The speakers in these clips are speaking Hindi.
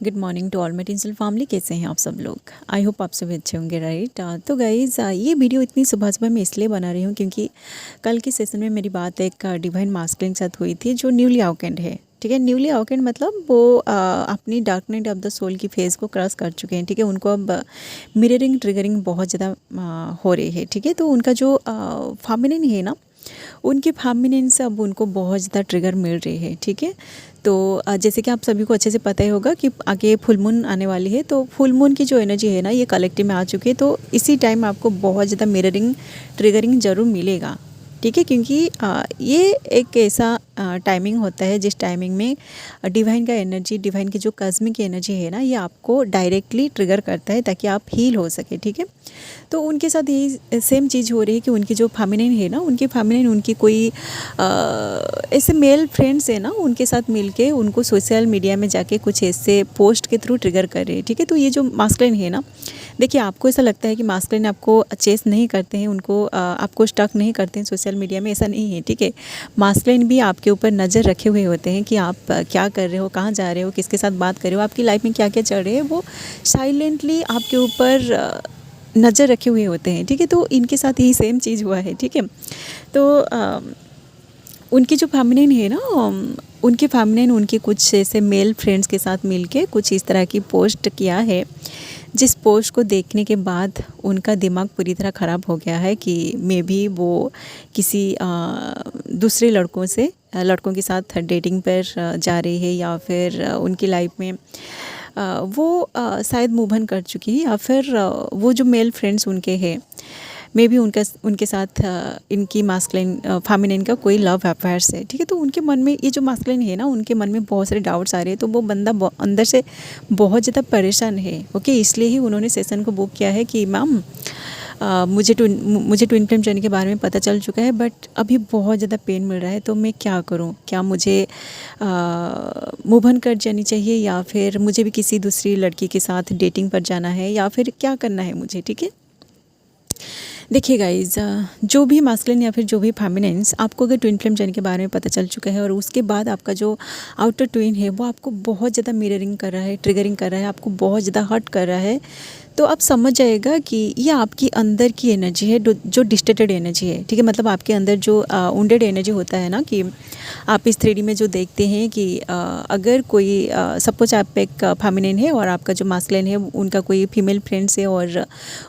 Good morning to all my tinsel family. कैसे हैं आप सब लोग? आई होप आप सभी अच्छे होंगे, राइट। तो गाइज़ ये वीडियो इतनी सुबह सुबह मैं इसलिए बना रही हूँ क्योंकि कल के सेशन में मेरी बात एक डिवाइन मास्कुलिन के साथ हुई थी जो न्यूली अवेकेंड है। ठीक है, न्यूली अवेकेंड मतलब वो अपनी dark night of the soul की फेज़ को क्रॉस कर चुके हैं। ठीक है, उनको अब मिररिंग ट्रिगरिंग बहुत ज़्यादा हो रही है। ठीक है, तो उनका जो फेमिनिन है ना, उनके फेमिनिन से अब उनको बहुत ज़्यादा ट्रिगर मिल रही है। ठीक है, तो जैसे कि आप सभी को अच्छे से पता ही होगा कि आगे फुल मून आने वाली है, तो फुल मून की जो एनर्जी है ना, ये कलेक्टिव में आ चुकी है। तो इसी टाइम आपको बहुत ज़्यादा मिररिंग ट्रिगरिंग ज़रूर मिलेगा। ठीक है, क्योंकि ये एक ऐसा टाइमिंग होता है जिस टाइमिंग में डिवाइन का एनर्जी, डिवाइन की जो कॉस्मिक एनर्जी है ना, ये आपको डायरेक्टली ट्रिगर करता है ताकि आप हील हो सके। ठीक है, तो उनके साथ यही सेम चीज़ हो रही है कि उनकी जो फेमिनिन है ना, उनकी फेमिनिन उनकी कोई ऐसे मेल फ्रेंड्स है ना, उनके साथ मिलके उनको सोशल मीडिया में जाके कुछ ऐसे पोस्ट के थ्रू ट्रिगर कर रहे हैं। ठीक है, तो ये जो मास्कुलिन है ना, देखिए आपको ऐसा लगता है कि मास्कुलिन आपको चेस नहीं करते हैं, उनको आपको स्टक नहीं करते हैं सोशल मीडिया में, ऐसा नहीं है। ठीक है, मास्कुलिन भी आपके ऊपर नज़र रखे हुए होते हैं कि आप क्या कर रहे हो, कहाँ जा रहे हो, किसके साथ बात कर रहे हो, आपकी लाइफ में क्या क्या चल रही है, वो साइलेंटली आपके ऊपर नज़र रखे हुए होते हैं। ठीक है, तो इनके साथ यही सेम चीज़ हुआ है। ठीक है, तो उनकी जो फेमिनिन है ना, उनकी फेमिनिन उनके कुछ ऐसे मेल फ्रेंड्स के साथ मिलके कुछ इस तरह की पोस्ट किया है, जिस पोस्ट को देखने के बाद उनका दिमाग पूरी तरह ख़राब हो गया है कि मे बी वो किसी दूसरे लड़कों के साथ डेटिंग पर जा रही है, या फिर उनकी लाइफ में वो शायद मूव ऑन कर चुकी है, या फिर वो जो मेल फ्रेंड्स उनके हैं मे बी उनके साथ इनकी मास्कुलिन फेमिनिन का कोई लव अफेयर्स है। ठीक है, तो उनके मन में ये जो मास्कुलिन है ना, उनके मन में बहुत सारे डाउट्स आ रहे हैं। तो वो बंदा अंदर से बहुत ज़्यादा परेशान है। ओके, इसलिए ही उन्होंने सेशन को बुक किया है कि मैम मुझे ट्विन फ्लेम जर्नी के बारे में पता चल चुका है, बट अभी बहुत ज़्यादा पेन मिल रहा है, तो मैं क्या करूं? क्या मुझे मूव ऑन कर जानी चाहिए, या फिर मुझे भी किसी दूसरी लड़की के साथ डेटिंग पर जाना है, या फिर क्या करना है मुझे? ठीक है, देखिए गाइज़, जो भी मास्कुलिन या फिर जो भी फेमिनिन्स, आपको अगर ट्विन फ्लेम जर्नी के बारे में पता चल चुका है और उसके बाद आपका जो आउटर ट्विन है वो आपको बहुत ज़्यादा मिररिंग कर रहा है, ट्रिगरिंग कर रहा है, आपको बहुत ज़्यादा हर्ट कर रहा है, तो आप समझ जाएगा कि ये आपकी अंदर की एनर्जी है जो डिस्टर्टेड एनर्जी है। ठीक है, मतलब आपके अंदर जो वुंडेड एनर्जी होता है ना, कि आप इस 3D में जो देखते हैं कि अगर कोई सपोज आप एक फेमिनिन है और आपका जो मास्कुलिन है उनका कोई फीमेल फ्रेंड्स है, और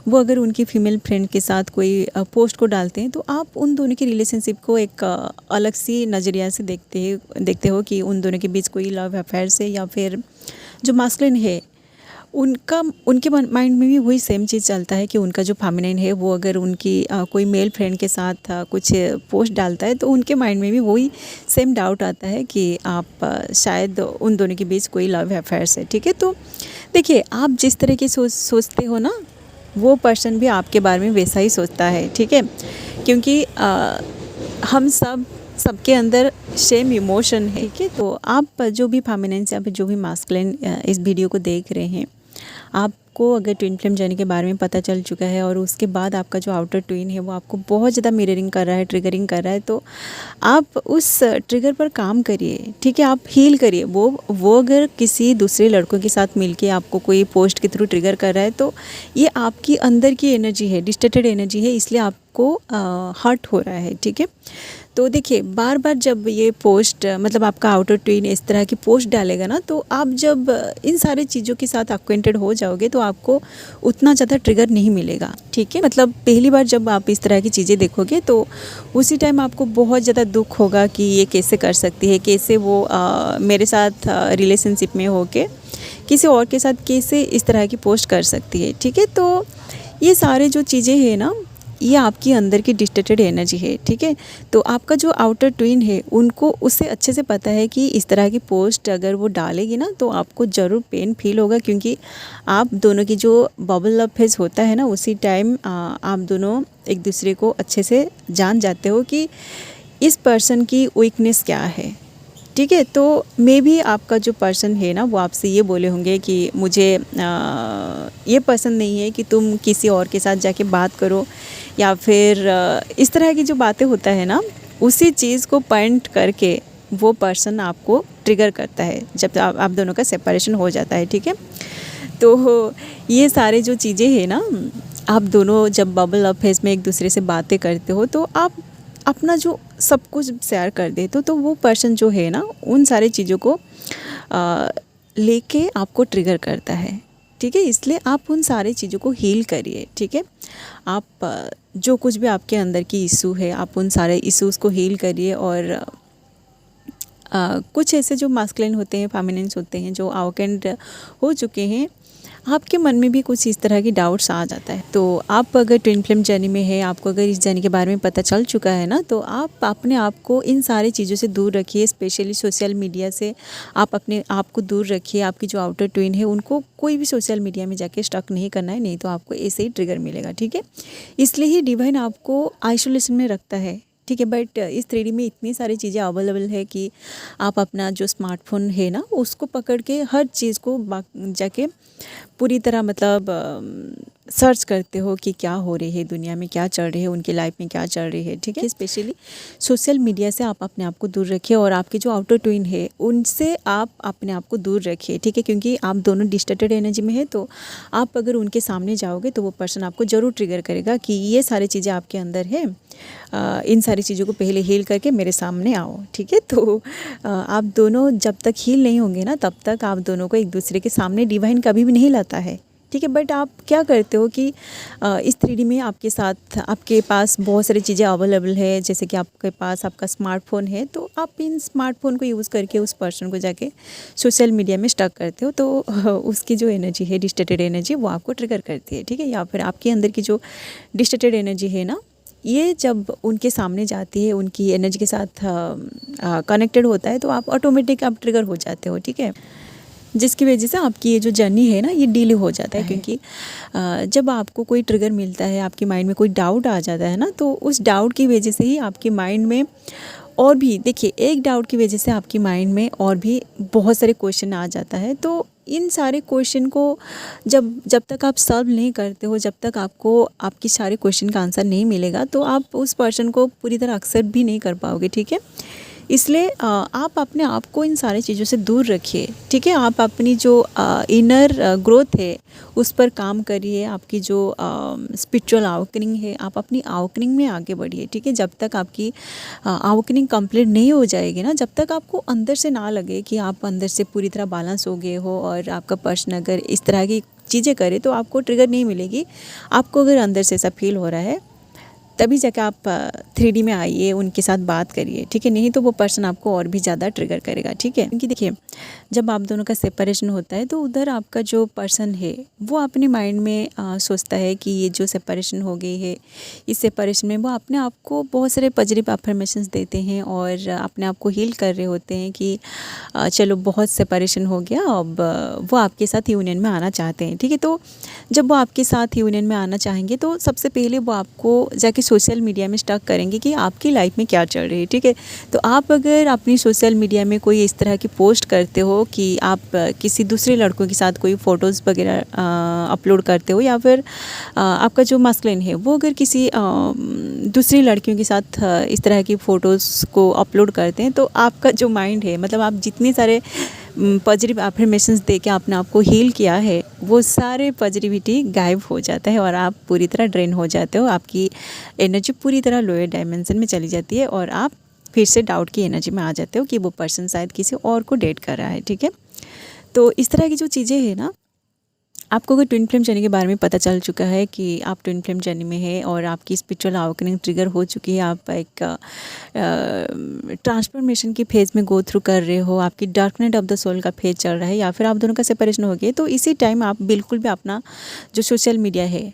वो अगर उनकी फीमेल फ्रेंड के साथ कोई पोस्ट को डालते हैं, तो आप उन दोनों की रिलेशनशिप को एक अलग सी नज़रिया से देखते हो कि उन दोनों के बीच कोई लव अफेयर्स है, या फिर जो मास्कुलिन है उनके माइंड में भी वही सेम चीज़ चलता है कि उनका जो फेमिनिन है वो अगर उनकी कोई मेल फ्रेंड के साथ कुछ पोस्ट डालता है, तो उनके माइंड में भी वही सेम डाउट आता है कि आप शायद उन दोनों के बीच कोई लव अफेयर्स है। ठीक है, तो देखिए आप जिस तरह की सोचते हो ना, वो पर्सन भी आपके बारे में वैसा ही सोचता है। ठीक है, क्योंकि हम सबके अंदर सेम इमोशन है। ठीक है, तो आप जो भी फेमिनिन या फिर जो भी मास्कुलिन इस वीडियो को देख रहे हैं, आपको अगर ट्विन फ्लेम जर्नी के बारे में पता चल चुका है और उसके बाद आपका जो आउटर ट्विन है वो आपको बहुत ज़्यादा मिररिंग कर रहा है, ट्रिगरिंग कर रहा है, तो आप उस ट्रिगर पर काम करिए। ठीक है, आप हील करिए। वो अगर किसी दूसरे लड़कों के साथ मिलके आपको कोई पोस्ट के थ्रू ट्रिगर कर रहा है, तो ये आपकी अंदर की एनर्जी है, डिस्टर्टेड एनर्जी है, इसलिए आपको हर्ट हो रहा है। ठीक है, तो देखिए बार बार जब ये पोस्ट मतलब आपका आउटर ट्विन इस तरह की पोस्ट डालेगा ना, तो आप जब इन सारी चीज़ों के साथ एक्वेंटेड हो जाओगे तो आपको उतना ज़्यादा ट्रिगर नहीं मिलेगा। ठीक है, मतलब पहली बार जब आप इस तरह की चीज़ें देखोगे तो उसी टाइम आपको बहुत ज़्यादा दुख होगा कि ये कैसे कर सकती है, कैसे वो मेरे साथ रिलेशनशिप में होके किसी और के साथ कैसे इस तरह की पोस्ट कर सकती है। ठीक है, तो ये सारे जो चीज़ें हैं ना, ये आपकी अंदर की डिस्टर्टेड एनर्जी है। ठीक है, तो आपका जो आउटर ट्विन है उनको उससे अच्छे से पता है कि इस तरह की पोस्ट अगर वो डालेगी ना, तो आपको ज़रूर पेन फील होगा, क्योंकि आप दोनों की जो बबल लव फेज होता है ना, उसी टाइम आप दोनों एक दूसरे को अच्छे से जान जाते हो कि इस पर्सन की वीकनेस क्या है। ठीक है, तो मे भी आपका जो पर्सन है ना, वो आपसे ये बोले होंगे कि मुझे ये पसंद नहीं है कि तुम किसी और के साथ जाके बात करो, या फिर इस तरह की जो बातें होता है ना, उसी चीज़ को पॉइंट करके वो पर्सन आपको ट्रिगर करता है जब आप दोनों का सेपरेशन हो जाता है, ठीक है। तो ये सारे जो चीज़ें हैं ना, आप दोनों जब बबल अप फेज में एक दूसरे से बातें करते हो तो आप अपना जो सब कुछ शेयर कर देते हो, तो वो पर्सन जो है ना उन सारी चीज़ों को लेके आपको ट्रिगर करता है, ठीक है। इसलिए आप उन सारी चीज़ों को हील करिए, ठीक है। आप जो कुछ भी आपके अंदर की इशू है, आप उन सारे इश्यूज़ को हील करिए। और कुछ ऐसे जो मास्कुलिन होते हैं, फेमिनिन्स होते हैं, जो अवेकेंड हो चुके हैं, आपके मन में भी कुछ इस तरह की डाउट्स आ जाता है। तो आप अगर ट्विन फ्लेम जर्नी में है, आपको अगर इस जर्नी के बारे में पता चल चुका है ना, तो आप अपने आप को इन सारी चीज़ों से दूर रखिए, स्पेशली सोशल मीडिया से आप अपने आप को दूर रखिए। आपकी जो आउटर ट्विन है उनको कोई भी सोशल मीडिया में जाके स्टक नहीं करना है, नहीं तो आपको ऐसे ही ट्रिगर मिलेगा, ठीक है। इसलिए ही डिवाइन आपको आइसोलेशन में रखता है, ठीक है। बट इस 3D में इतनी सारी चीज़ें अवेलेबल है कि आप अपना जो स्मार्टफोन है ना उसको पकड़ के हर चीज़ को जाके पूरी तरह मतलब सर्च करते हो कि क्या हो रही है दुनिया में, क्या चल रही है, उनकी लाइफ में क्या चल रही है, ठीक है। स्पेशली सोशल मीडिया से आप अपने आप को दूर रखिए और आपके जो आउटर ट्विन है उनसे आप अपने आप को दूर रखिए, ठीक है। क्योंकि आप दोनों डिस्टर्टेड एनर्जी में है, तो आप अगर उनके सामने जाओगे तो वो पर्सन आपको ज़रूर ट्रिगर करेगा कि ये सारी चीज़ें आपके अंदर है, इन सारी चीज़ों को पहले हील करके मेरे सामने आओ, ठीक है। तो आप दोनों जब तक हील नहीं होंगे ना, तब तक आप दोनों को एक दूसरे के सामने डिवाइन कभी भी नहीं लाता है, ठीक है। बट आप क्या करते हो कि इस 3D में आपके साथ आपके पास बहुत सारी चीज़ें अवेलेबल है, जैसे कि आपके पास आपका स्मार्टफोन है, तो आप इन स्मार्टफोन को यूज़ करके उस पर्सन को जाके सोशल मीडिया में स्टक करते हो, तो उसकी जो एनर्जी है, डिस्टर्टेड एनर्जी, वो आपको ट्रिगर करती है, ठीक है। या फिर आपके अंदर की जो डिस्टर्टेड एनर्जी है ना, ये जब उनके सामने जाती है, उनकी एनर्जी के साथ कनेक्टेड होता है, तो आप ऑटोमेटिक आप ट्रिगर हो जाते हो, ठीक है। जिसकी वजह से आपकी ये जो जर्नी है ना ये डिले हो जाता है, क्योंकि जब आपको कोई ट्रिगर मिलता है, आपके माइंड में कोई डाउट आ जाता है ना, तो उस डाउट की वजह से ही आपके माइंड में और भी, देखिए, एक डाउट की वजह से आपकी माइंड में और भी बहुत सारे क्वेश्चन आ जाता है। तो इन सारे क्वेश्चन को जब तक आप सॉल्व नहीं करते हो, जब तक आपको आपकी सारे क्वेश्चन का आंसर नहीं मिलेगा, तो आप उस पर्सन को पूरी तरह एक्सेप्ट भी नहीं कर पाओगे, ठीक है। इसलिए आप अपने आप को इन सारी चीज़ों से दूर रखिए, ठीक है। आप अपनी जो इनर ग्रोथ है उस पर काम करिए। आपकी जो स्पिरिचुअल अवेकनिंग है, आप अपनी अवेकनिंग में आगे बढ़िए, ठीक है। जब तक आपकी अवेकनिंग कंप्लीट नहीं हो जाएगी ना, जब तक आपको अंदर से ना लगे कि आप अंदर से पूरी तरह बैलेंस हो गए हो और आपका पर्सन अगर इस तरह की चीज़ें करे तो आपको ट्रिगर नहीं मिलेगी। आपको अगर अंदर से ऐसा फील हो रहा है, तभी जाके आप 3D में आइए, उनके साथ बात करिए, ठीक है। नहीं तो वो पर्सन आपको और भी ज़्यादा ट्रिगर करेगा, ठीक है। क्योंकि देखिए, जब आप दोनों का सेपरेशन होता है तो उधर आपका जो पर्सन है वो अपने माइंड में सोचता है कि ये जो सेपरेशन हो गई है, इस सेपरेशन में वो अपने आप को बहुत सारे पॉजिटिव अफर्मेशंस देते हैं और अपने आप को हील कर रहे होते हैं कि चलो बहुत सेपरेशन हो गया, अब वो आपके साथ यूनियन में आना चाहते हैं, ठीक है। तो जब वो आपके साथ यूनियन में आना चाहेंगे तो सबसे पहले वो आपको जाके सोशल मीडिया में स्टक करेंगे कि आपकी लाइफ में क्या चल रही है, ठीक है। तो आप अगर अपनी सोशल मीडिया में कोई इस तरह की पोस्ट करते हो कि आप किसी दूसरे लड़कों के साथ कोई फ़ोटोज़ वगैरह अपलोड करते हो, या फिर आपका जो मास्कुलिन है वो अगर किसी दूसरी लड़कियों के साथ इस तरह की फ़ोटोज़ को अपलोड करते हैं, तो आपका जो माइंड है, मतलब आप जितने सारे पॉजिटिव अफर्मेशंस दे के अपने आप को हील किया है, वो सारे पॉजिटिविटी गायब हो जाता है और आप पूरी तरह ड्रेन हो जाते हो। आपकी एनर्जी पूरी तरह लोअर डायमेंशन में चली जाती है और आप फिर से डाउट की एनर्जी में आ जाते हो कि वो पर्सन शायद किसी और को डेट कर रहा है, ठीक है। तो इस तरह की जो चीज़ें हैं ना, आपको अगर ट्विन फ्लेम जर्नी के बारे में पता चल चुका है कि आप ट्विन फ्लेम जर्नी में है और आपकी स्पिरिचुअल अवेकनिंग ट्रिगर हो चुकी है, आप एक ट्रांसफॉर्मेशन की फेज़ में गो थ्रू कर रहे हो, आपकी dark night of the soul का फेज़ चल रहा है, या फिर आप दोनों का सेपरेशन हो गया, तो इसी टाइम आप बिल्कुल भी अपना जो सोशल मीडिया है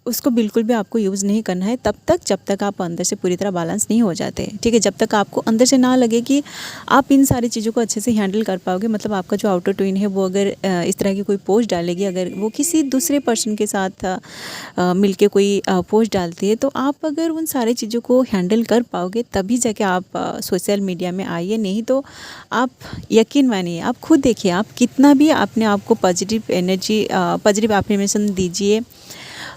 उसको बिल्कुल भी आपको यूज़ नहीं करना है तब तक जब तक आप अंदर से पूरी तरह बैलेंस नहीं हो जाते, ठीक है। जब तक आपको अंदर से ना लगे कि आप इन सारी चीज़ों को अच्छे से हैंडल कर पाओगे, मतलब आपका जो आउटर ट्विन है वो अगर इस तरह की कोई पोस्ट डालेगी, अगर वो किसी दूसरे पर्सन के साथ मिलके कोई पोस्ट डालती है, तो आप अगर उन सारी चीज़ों को हैंडल कर पाओगे तभी जाके आप सोशल मीडिया में आइए। नहीं तो आप यकीन मानिए, आप खुद देखिए, आप कितना भी अपने आप को पॉजिटिव एनर्जी, पॉजिटिव अफर्मेशन दीजिए,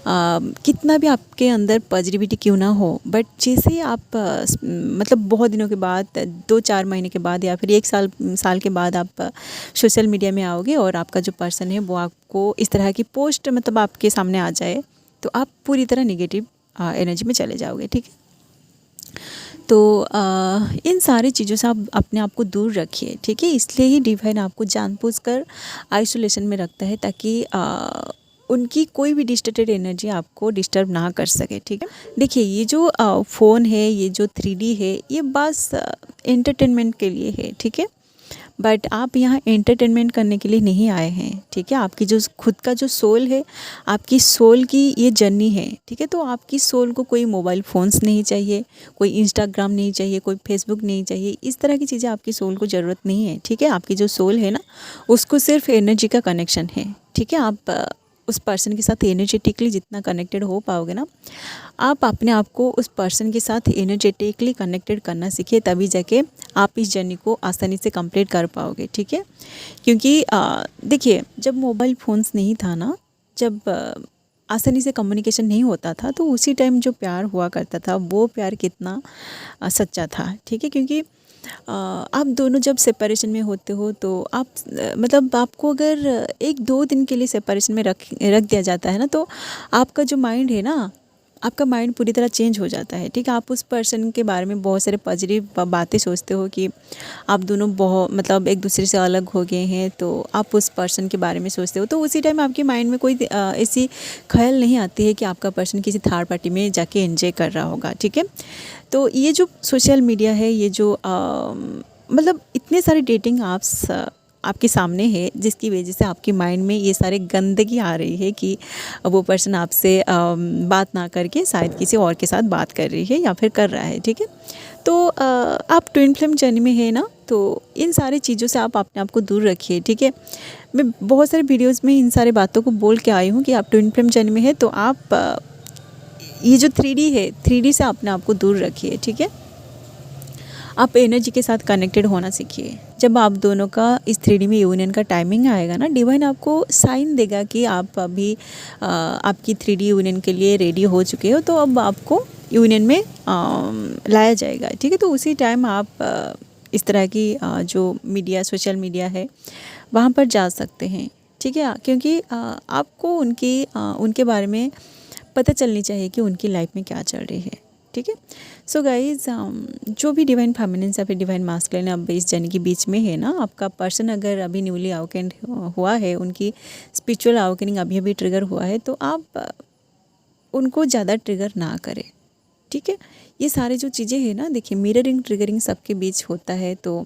कितना भी आपके अंदर पॉजिटिविटी क्यों ना हो, बट जैसे ही आप मतलब बहुत दिनों के बाद 2-4 महीने के बाद या फिर 1 साल के बाद आप सोशल मीडिया में आओगे और आपका जो पर्सन है वो आपको इस तरह की पोस्ट मतलब आपके सामने आ जाए, तो आप पूरी तरह नेगेटिव एनर्जी में चले जाओगे, ठीक है। तो इन सारी चीज़ों से आप अपने आप को दूर रखिए, ठीक है। इसलिए ही डिवाइन आपको जानबूझकर आइसोलेशन में रखता है, ताकि उनकी कोई भी डिस्टर्टेड एनर्जी आपको डिस्टर्ब ना कर सके, ठीक है। देखिए, ये जो फ़ोन है, ये जो 3D है, ये बस एंटरटेनमेंट के लिए है, ठीक है। बट आप यहाँ एंटरटेनमेंट करने के लिए नहीं आए हैं, ठीक है। आपकी जो खुद का जो सोल है, आपकी सोल की ये जर्नी है, ठीक है। तो आपकी सोल को कोई मोबाइल फ़ोन्स नहीं चाहिए, कोई इंस्टाग्राम नहीं चाहिए, कोई फेसबुक नहीं चाहिए, इस तरह की चीज़ें आपकी सोल को ज़रूरत नहीं है, ठीक है। आपकी जो सोल है ना, उसको सिर्फ एनर्जी का कनेक्शन है, ठीक है। आप उस पर्सन के साथ एनर्जेटिकली जितना कनेक्टेड हो पाओगे ना, आप अपने आप को उस पर्सन के साथ एनर्जेटिकली कनेक्टेड करना सीखिए, तभी जाके आप इस जर्नी को आसानी से कंप्लीट कर पाओगे, ठीक है। क्योंकि देखिए, जब मोबाइल फ़ोन्स नहीं था ना, जब आसानी से कम्युनिकेशन नहीं होता था, तो उसी टाइम जो प्यार हुआ करता था वो प्यार कितना सच्चा था, ठीक है। क्योंकि आप दोनों जब सेपरेशन में होते हो तो आप मतलब आपको अगर 1-2 दिन के लिए सेपरेशन में रख दिया जाता है ना, तो आपका जो माइंड है ना, आपका माइंड पूरी तरह चेंज हो जाता है, ठीक है। आप उस पर्सन के बारे में बहुत सारे पॉजिटिव बातें सोचते हो कि आप दोनों बहुत मतलब एक दूसरे से अलग हो गए हैं, तो आप उस पर्सन के बारे में सोचते हो, तो उसी टाइम आपके माइंड में कोई ऐसी ख्याल नहीं आती है कि आपका पर्सन किसी थर्ड पार्टी में जाके एंजॉय कर रहा होगा, ठीक है। तो ये जो सोशल मीडिया है, ये जो मतलब इतने सारे डेटिंग ऐप्स आपके सामने है, जिसकी वजह से आपके माइंड में ये सारे गंदगी आ रही है कि वो पर्सन आपसे बात ना करके शायद किसी और के साथ बात कर रही है या फिर कर रहा है, ठीक है। तो आप ट्विन फ्लेम जर्नी में है ना, तो इन सारी चीज़ों से आप अपने आप को दूर रखिए, ठीक है। मैं बहुत सारे वीडियोज़ में इन सारी बातों को बोल के आई हूँ कि आप ट्विन फ्लेम जर्नी में है, तो आप ये जो 3D है, 3D से अपने आप को दूर रखिए, ठीक है। आप एनर्जी के साथ कनेक्टेड होना सीखिए। जब आप दोनों का इस 3D में यूनियन का टाइमिंग आएगा ना, डिवाइन आपको साइन देगा कि आप अभी आपकी 3D यूनियन के लिए रेडी हो चुके हो, तो अब आपको यूनियन में लाया जाएगा, ठीक है। तो उसी टाइम आप इस तरह की जो मीडिया, सोशल मीडिया है, वहाँ पर जा सकते हैं, ठीक है। क्योंकि आपको उनके बारे में पता चलनी चाहिए कि उनकी लाइफ में क्या चल रही है, ठीक है। सो गाइज़, जो भी डिवाइन फेमिनिन या फिर डिवाइन मास्कुलिन अब इस जर्नी के बीच में है ना, आपका पर्सन अगर अभी न्यूली अवेकेंड हुआ है, उनकी स्पिरिचुअल अवेकनिंग अभी अभी ट्रिगर हुआ है, तो आप उनको ज़्यादा ट्रिगर ना करें, ठीक है। ये सारी जो चीज़ें हैं ना, देखिए, मिररिंग ट्रिगरिंग सबके बीच होता है। तो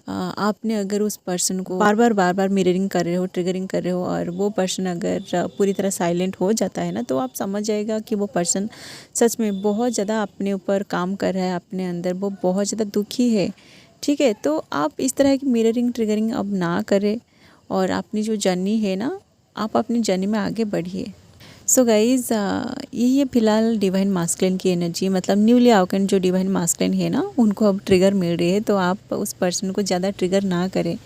आपने अगर उस पर्सन को बार बार मिररिंग कर रहे हो, ट्रिगरिंग कर रहे हो, और वो पर्सन अगर पूरी तरह साइलेंट हो जाता है ना, तो आप समझ जाएगा कि वो पर्सन सच में बहुत ज़्यादा अपने ऊपर काम कर रहा है, अपने अंदर वो बहुत ज़्यादा दुखी है, ठीक है। तो आप इस तरह की मिररिंग ट्रिगरिंग अब ना करें, और अपनी जो जर्नी है ना, आप अपनी जर्नी में आगे बढ़िए। सो गाइज़, ये फ़िलहाल डिवाइन मास्कुलिन की एनर्जी, मतलब न्यूली अवेकन जो डिवाइन मास्कुलिन है ना, उनको अब ट्रिगर मिल रही है, तो आप उस पर्सन को ज़्यादा ट्रिगर ना करें।